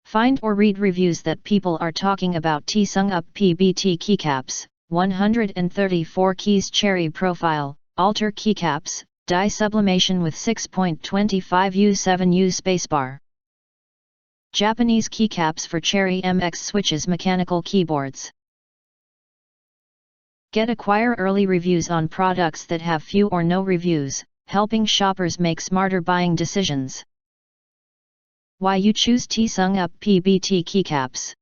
Find or read reviews that people are talking about. Tsungup PBT Keycaps, 134 keys. Cherry Profile, Alter Keycaps, Dye Sublimation with 6.25U7U Spacebar. Japanese keycaps for Cherry MX switches mechanical keyboards. Acquire early reviews on products that have few or no reviews, helping shoppers make smarter buying decisions. Why you choose Tsungup PBT Keycaps.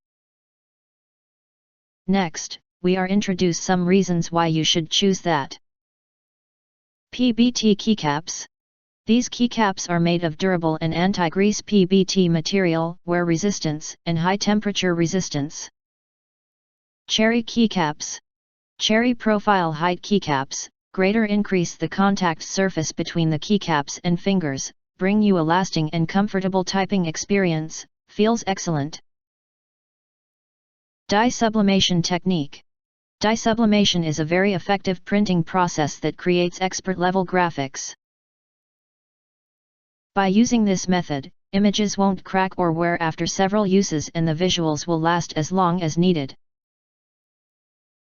Next, we are introduce some reasons why you should choose that. PBT Keycaps. These keycaps are made of durable and anti-grease PBT material, wear resistance, and high temperature resistance. Cherry Keycaps. Cherry Profile Height Keycaps, greater increase the contact surface between the keycaps and fingers, bring you a lasting and comfortable typing experience, feels excellent. Dye Sublimation Technique. Dye sublimation is a very effective printing process that creates expert-level graphics. By using this method, images won't crack or wear after several uses and the visuals will last as long as needed.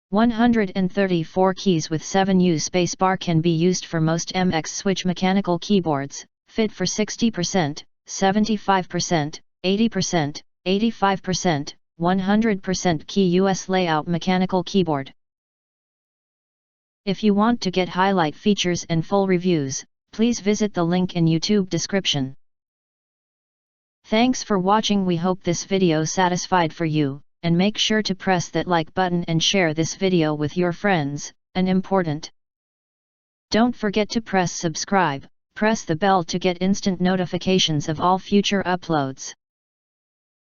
134 keys with 7U spacebar can be used for most MX switch mechanical keyboards, fit for 60%, 75%, 80%, 85%, 100% key US layout mechanical keyboard. If you want to get highlight features and full reviews, please visit the link in YouTube description. Thanks for watching. We hope this video satisfied for you, and make sure to press that like button and share this video with your friends, and important. Don't forget to press subscribe, press the bell to get instant notifications of all future uploads.